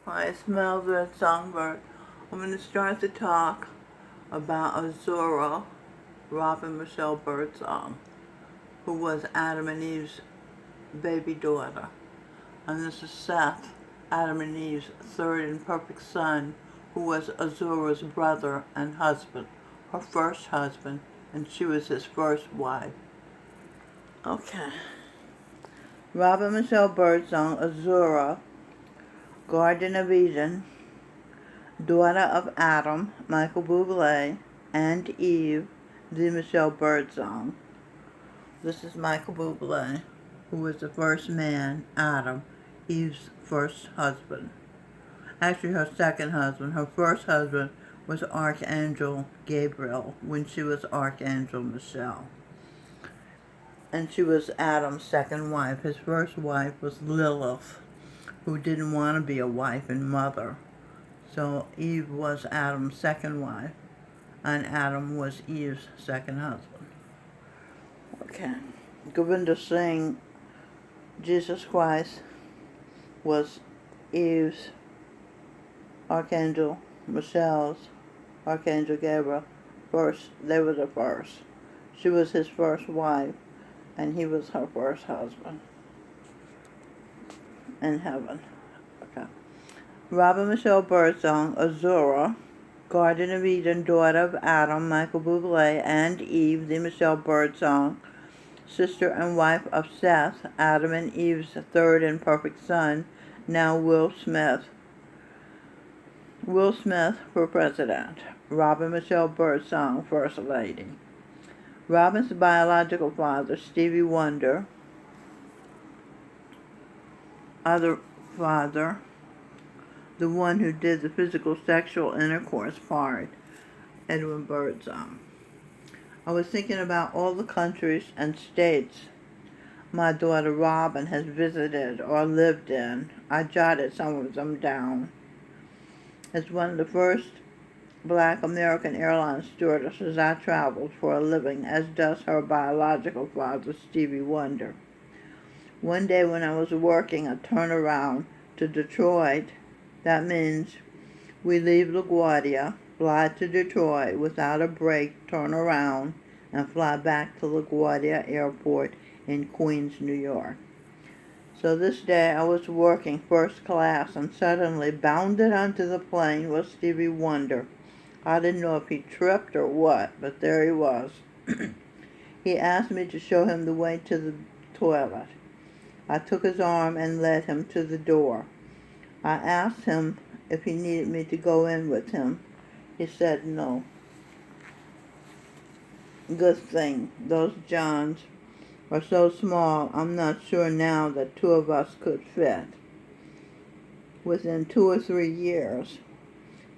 Hi, it's Melvin Songbird. I'm going to start the talk about Azura, Robin Michelle Birdsong, who was Adam and Eve's baby daughter. And this is Seth, Adam and Eve's third and perfect son, who was Azura's brother and husband, her first husband, and she was his first wife. Okay. Robin Michelle Birdsong, Azura, Garden of Eden, daughter of Adam, Michael Bublé, and Eve, the Michelle Birdsong. This is Michael Bublé, who was the first man, Adam, Eve's first husband. Actually, her second husband. Her first husband was Archangel Gabriel when she was Archangel Michelle. And she was Adam's second wife. His first wife was Lilith, who didn't want to be a wife and mother. So Eve was Adam's second wife, and Adam was Eve's second husband. Okay. Govinda Singh, Jesus Christ, was Eve's Archangel Michelle's Archangel Gabriel. First, they were the first. She was his first wife, and he was her first husband in heaven. Okay. Robin Michelle Birdsong, Azura, Garden of Eden, daughter of Adam, Michael Bublé, and Eve, the Michelle Birdsong, sister and wife of Seth, Adam and Eve's third and perfect son, now Will Smith. Will Smith for president. Robin Michelle Birdsong, first lady. Robin's biological father, Stevie Wonder. Other father, the one who did the physical sexual intercourse part, Edwin Birdsong. I was thinking about all the countries and states my daughter Robin has visited or lived in. I jotted some of them down. As one of the first Black American airline stewardesses, I traveled for a living, as does her biological father, Stevie Wonder. One day when I was working a turnaround to Detroit, that means we leave LaGuardia, fly to Detroit without a break, turn around, and fly back to LaGuardia Airport in Queens, New York. So this day I was working first class and suddenly bounded onto the plane was Stevie Wonder. I didn't know if he tripped or what, but there he was. He asked me to show him the way to the toilet. I took his arm and led him to the door. I asked him if he needed me to go in with him. He said no. Good thing. Those Johns are so small, I'm not sure now that two of us could fit. Within 2 or 3 years,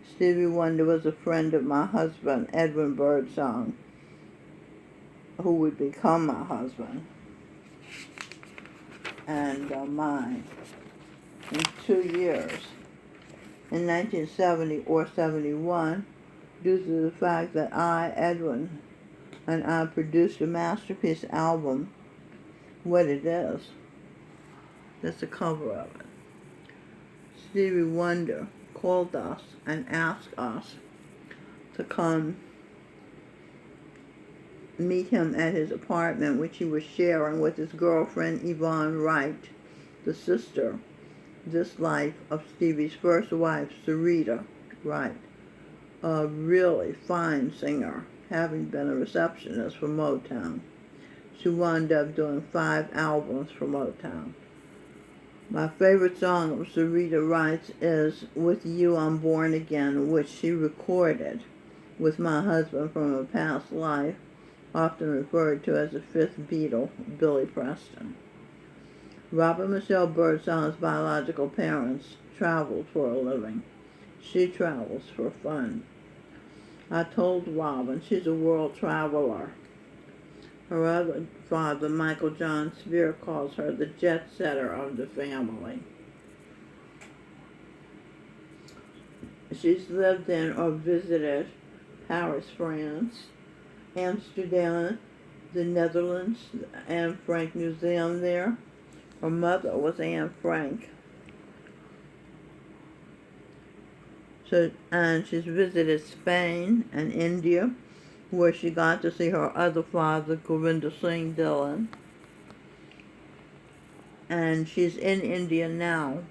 Stevie Wonder was a friend of my husband, Edwin Birdsong, who would become my husband and mine in 2 years. In 1970 or 71, due to the fact that I, Edwin, and I produced a masterpiece album, What It Is. That's the cover of it. Stevie Wonder called us and asked us to come meet him at his apartment, which he was sharing with his girlfriend Yvonne Wright, the sister, this life of Stevie's first wife, Sarita Wright, a really fine singer, having been a receptionist for Motown. She wound up doing 5 albums for Motown. My favorite song of Sarita Wright's is With You I'm Born Again, which she recorded with my husband from a past life, often referred to as the fifth Beatle, Billy Preston. Robin Michelle Birdsong's biological parents traveled for a living. She travels for fun. I told Robin she's a world traveler. Her other father, Michael John Spear, calls her the jet setter of the family. She's lived in or visited Paris, France, Amsterdam, the Netherlands, the Anne Frank Museum there. Her mother was Anne Frank. So, and she's visited Spain and India, where she got to see her other father, Gurinder Singh Dhillon. And she's in India now.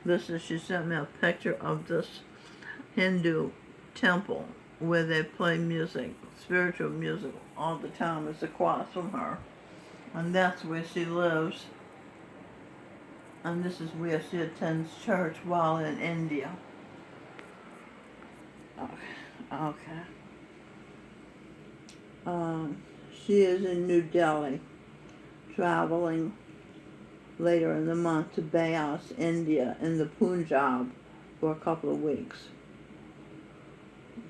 She sent me a picture of this Hindu temple where they play music, spiritual music, all the time. It's across from her. And that's where she lives. And this is where she attends church while in India. Okay. She is in New Delhi, traveling later in the month to Beas, India, in the Punjab for a couple of weeks,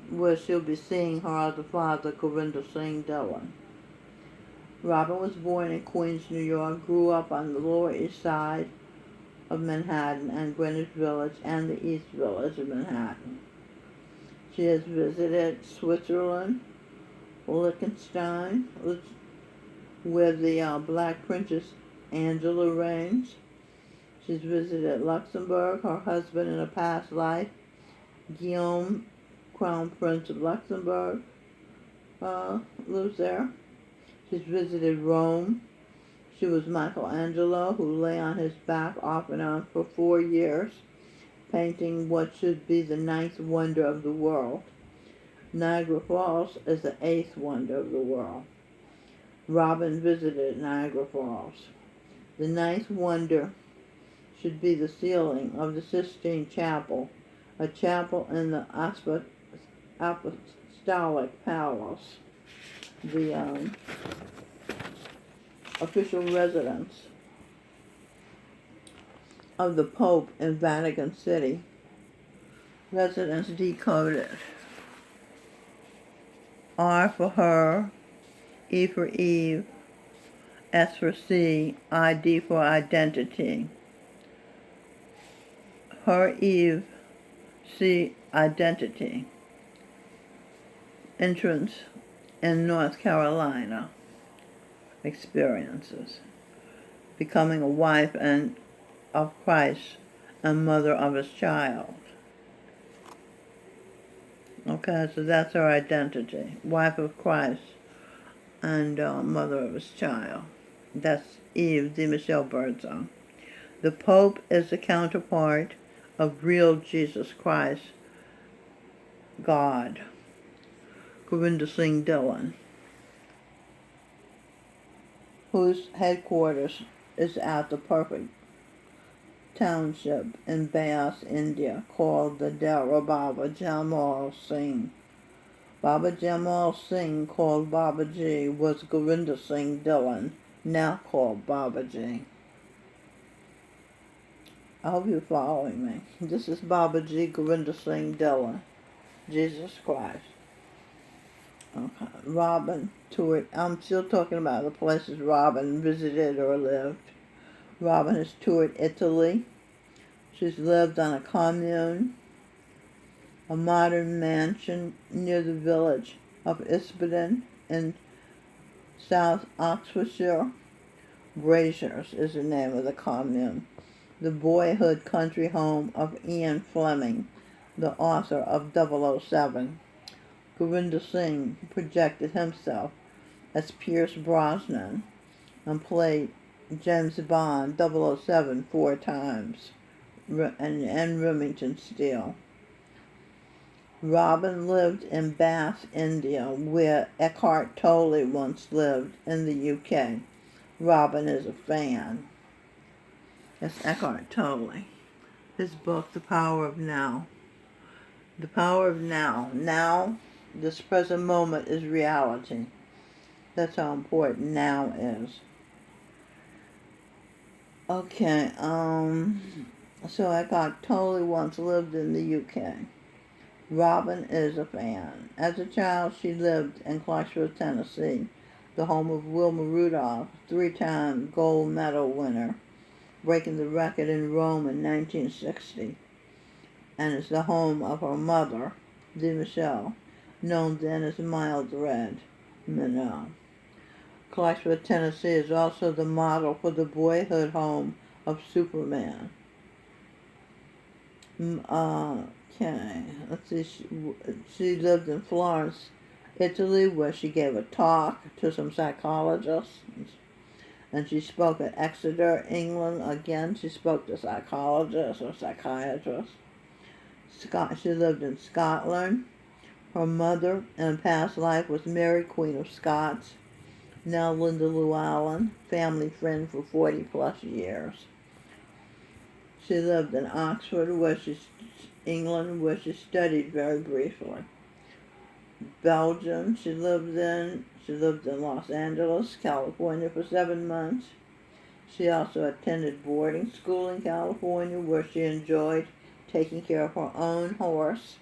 where she'll be seeing her other father, Gurinder Singh Dhillon. Robin was born in Queens, New York, grew up on the Lower East Side of Manhattan and Greenwich Village and the East Village of Manhattan. She has visited Switzerland, Liechtenstein, where the Black Princess Angela reigns. She's visited Luxembourg. Her husband in a past life, Guillaume, Crown Prince of Luxembourg, lives there. She's visited Rome. She was Michelangelo, who lay on his back off and on for 4 years, painting what should be the 9th wonder of the world. Niagara Falls is the 8th wonder of the world. Robin visited Niagara Falls. The 9th wonder should be the ceiling of the Sistine Chapel, a chapel in the Apostolic Palace, the official residence of the Pope in Vatican City. Residence decoded. R for her, E for Eve, S for C, ID for identity. Her, Eve, C, identity. Entrance in North Carolina. Experiences. Becoming a wife of Christ and mother of his child. Okay, so that's her identity. Wife of Christ and mother of his child. That's Eve, D. Michelle Birdsong. The Pope is the counterpart of real Jesus Christ, God. Gurinder Singh Dhillon, whose headquarters is at the perfect township in Beas, India, called the Dera Baba Jamal Singh. Baba Jamal Singh, called Babaji, was Gurinder Singh Dhillon, now called Babaji. I hope you're following me. This is Babaji Gurinder Singh Dhillon, Jesus Christ. Okay. Robin toured. I'm still talking about the places Robin visited or lived. Robin has toured Italy. She's lived on a commune, a modern mansion near the village of Isbeden in South Oxfordshire. Braziers is the name of the commune. The boyhood country home of Ian Fleming, the author of 007. Gurinder Singh projected himself as Pierce Brosnan and played James Bond 007 4 times, and Remington Steele. Robin lived in Bath, India, where Eckhart Tolle once lived in the UK. Robin is a fan. That's Eckhart Tolle. His book, The Power of Now. The power of now. Now, this present moment is reality. That's how important now is. Okay, so Eckhart Tolle once lived in the UK. Robin is a fan. As a child, she lived in Clarksville, Tennessee, the home of Wilma Rudolph, 3-time gold medal winner, breaking the record in Rome in 1960, and is the home of her mother, D. Michelle, known then as Mild Red Minot. Clarksville, Tennessee is also the model for the boyhood home of Superman. Okay, let's see. She lived in Florence, Italy, where she gave a talk to some psychologists. And she spoke at Exeter, England. Again, she spoke to psychologists or psychiatrists. She lived in Scotland. Her mother in a past life was Mary, Queen of Scots. Now Linda Llewellyn, family friend for 40 plus years. She lived in Oxford, England, where she studied very briefly. Belgium, she lived in Los Angeles, California for 7 months. She also attended boarding school in California, where she enjoyed taking care of her own horse.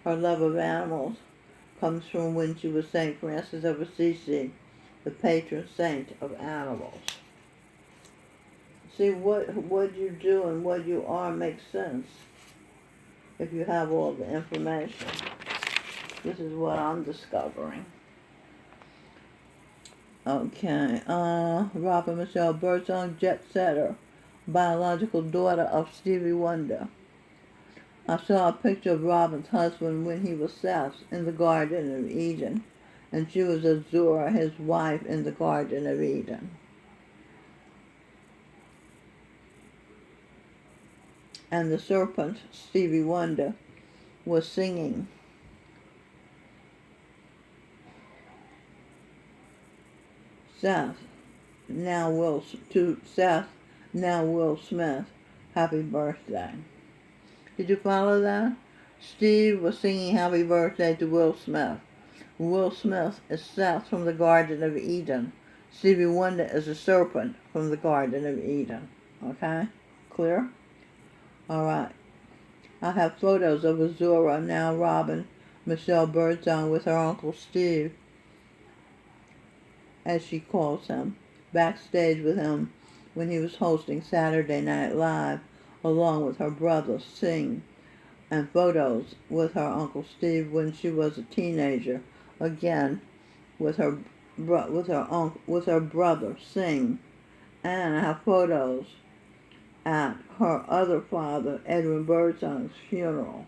Her love of animals comes from when she was St. Francis of Assisi, the patron saint of animals. See, what you do and what you are makes sense if you have all the information. This is what I'm discovering. Okay, Robin Michelle Birdsong, jet setter, biological daughter of Stevie Wonder. I saw a picture of Robin's husband when he was Seth in the Garden of Eden, and she was Azura, his wife, in the Garden of Eden. And the serpent, Stevie Wonder, was singing. Seth, now Will Smith, happy birthday. Did you follow that? Steve was singing happy birthday to Will Smith. Will Smith is Seth from the Garden of Eden. Stevie Wonder is a serpent from the Garden of Eden. Okay? Clear? Alright. I have photos of Azura, now Robin Michelle Birdsong, with her Uncle Steve, as she calls him, backstage with him when he was hosting Saturday Night Live, along with her brother Sing, and photos with her Uncle Steve when she was a teenager, again with her brother Sing. And I have photos at her other father, Edwin Birdsong's funeral.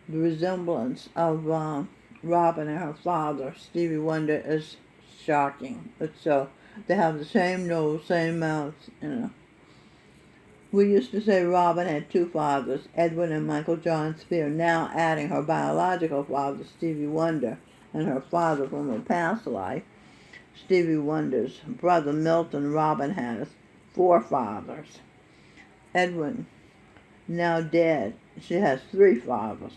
The resemblance of Robin and her father, Stevie Wonder, is shocking. So they have the same nose, same mouth, you know. We used to say Robin had two fathers, Edwin and Michael John Spear, now adding her biological father, Stevie Wonder, and her father from a past life, Stevie Wonder's brother Milton. Robin has 4 fathers. Edwin, now dead, she has 3 fathers.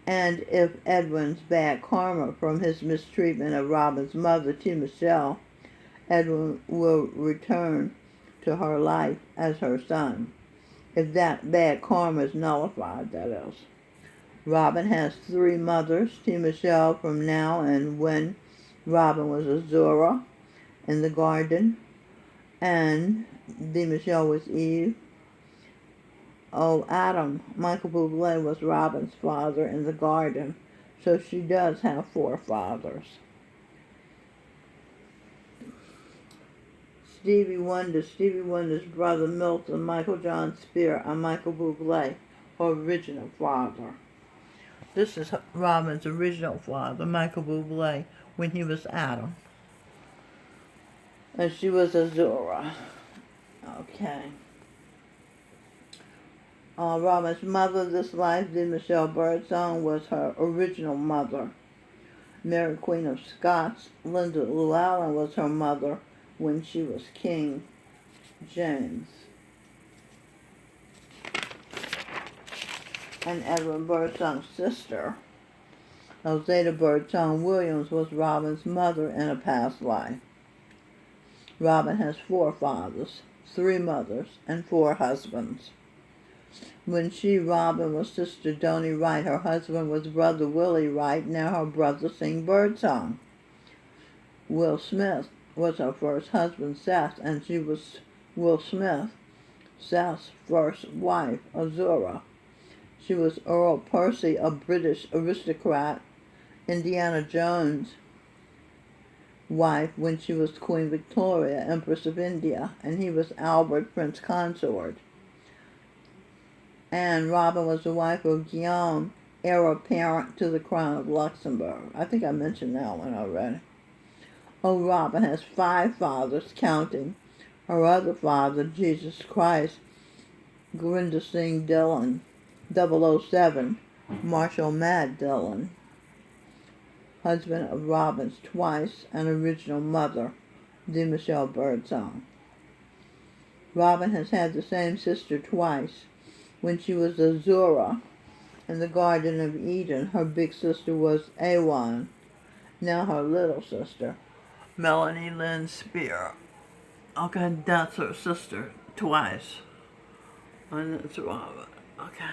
And if Edwin's bad karma from his mistreatment of Robin's mother, T. Michelle, Edwin will return to her life as her son. If that bad karma is nullified, that is. Robin has 3 mothers, T. Michelle from now and when Robin was Azura in the garden, and D. Michelle was Eve. Oh, Adam, Michael Bublé, was Robin's father in the garden, so she does have 4 fathers. Stevie Wonder's brother Milton, Michael John Spear, and Michael Bublé, her original father. This is Robin's original father, Michael Bublé, when he was Adam. And she was Azura. Okay. Robin's mother this life, D. Michelle Birdsong, was her original mother. Mary, Queen of Scots, Linda Llewellyn, was her mother when she was King James. And Edwin Birdsong's sister, Zeta Birdsong Williams, was Robin's mother in a past life. Robin has 4 fathers, 3 mothers, and 4 husbands. When Robin was Sister Donnie Wright, her husband was Brother Willie Wright, now her brother Sing Birdsong. Will Smith was her first husband, Seth, and she was Will Smith, Seth's first wife, Azura. She was Earl Percy, a British aristocrat, Indiana Jones' wife when she was Queen Victoria, Empress of India, and he was Albert, Prince Consort. And Robin was the wife of Guillaume, heir apparent to the crown of Luxembourg. I think I mentioned that one already. Oh, Robin has 5 fathers, counting her other father, Jesus Christ, Gurinder Singh Dillon, 007, Marshall Mad Dillon, husband of Robin's twice and original mother, de Michel Birdsong. Robin has had the same sister twice. When she was Azura in the Garden of Eden, her big sister was Awan, now her little sister, Melanie Lynn Spear. Okay, that's her sister twice. And it's Robin. Okay.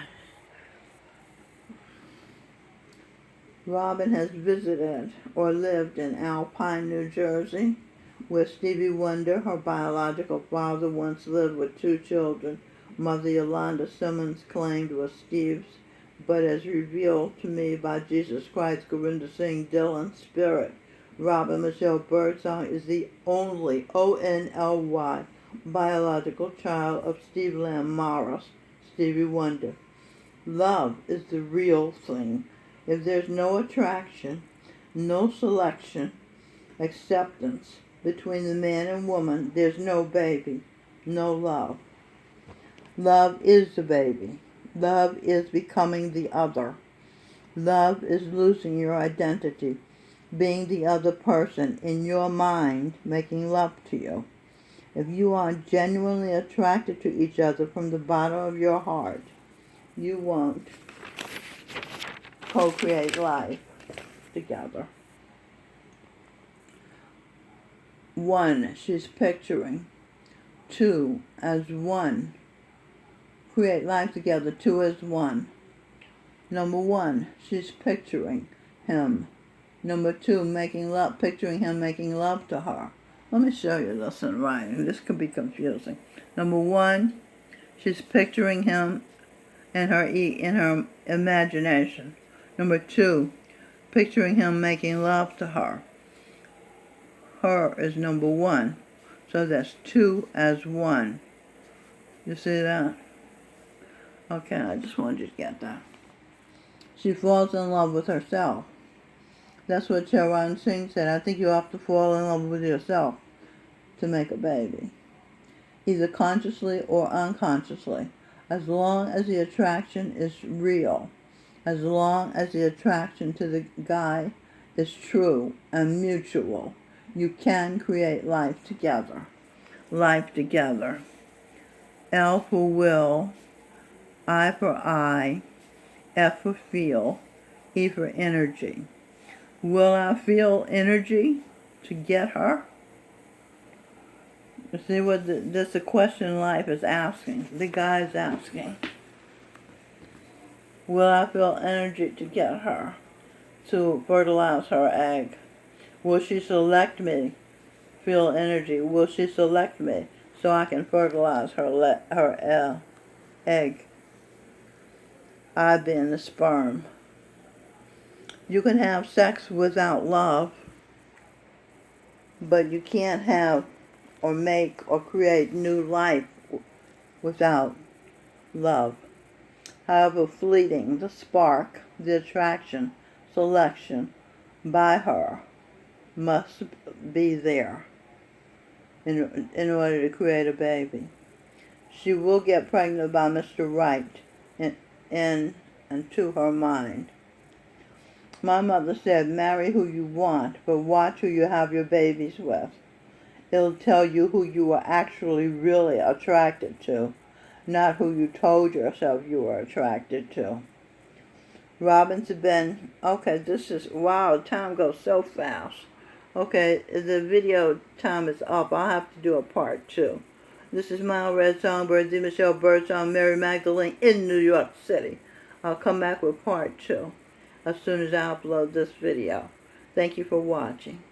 Robin has visited or lived in Alpine, New Jersey, where Stevie Wonder, her biological father, once lived with 2 children. Mother Yolanda Simmons claimed was Steve's, but as revealed to me by Jesus Christ, Gurinder Singh Dillon's spirit, Robin Michelle Birdsong is the only ONLY biological child of Steve Lamb Morris, Stevie Wonder. Love is the real thing. If there's no attraction, no selection, acceptance between the man and woman, there's no baby, no love. Love is the baby. Love is becoming the other. Love is losing your identity, being the other person in your mind, making love to you. If you are genuinely attracted to each other from the bottom of your heart, you won't co-create life together. 1, she's picturing. 2, as one. Create life together, 2 as 1. Number 1, she's picturing him. Number 2, making love, picturing him making love to her. Let me show you this in writing. This could be confusing. Number 1, she's picturing him in her imagination. Number 2, picturing him making love to her. Her is number 1. So that's 2 as 1. You see that? Okay, I just wanted you to get that. She falls in love with herself. That's what Charan Singh said. I think you have to fall in love with yourself to make a baby, either consciously or unconsciously. As long as the attraction is real, as long as the attraction to the guy is true and mutual, you can create life together. Life together. L for will, I for eye, F for feel, E for energy. Will I feel energy to get her? You see what that's the question life is asking. The guy is asking. Will I feel energy to get her, to fertilize her egg? Will she select me? Feel energy. Will she select me so I can fertilize her egg? I being the sperm. You can have sex without love, but you can't have or make or create new life without love. However fleeting the spark, the attraction, selection by her must be there in order to create a baby. She will get pregnant by Mr. Right in and to her mind. My mother said, marry who you want, but watch who you have your babies with. It'll tell you who you are actually really attracted to, not who you told yourself you were attracted to. Robin's been, okay, this is, wow, time goes so fast. Okay, the video time is up. I'll have to do a part 2. This is Mild Red Songbird, de Michel Birdsong, Mary Magdalene in New York City. I'll come back with part 2 as soon as I upload this video. Thank you for watching.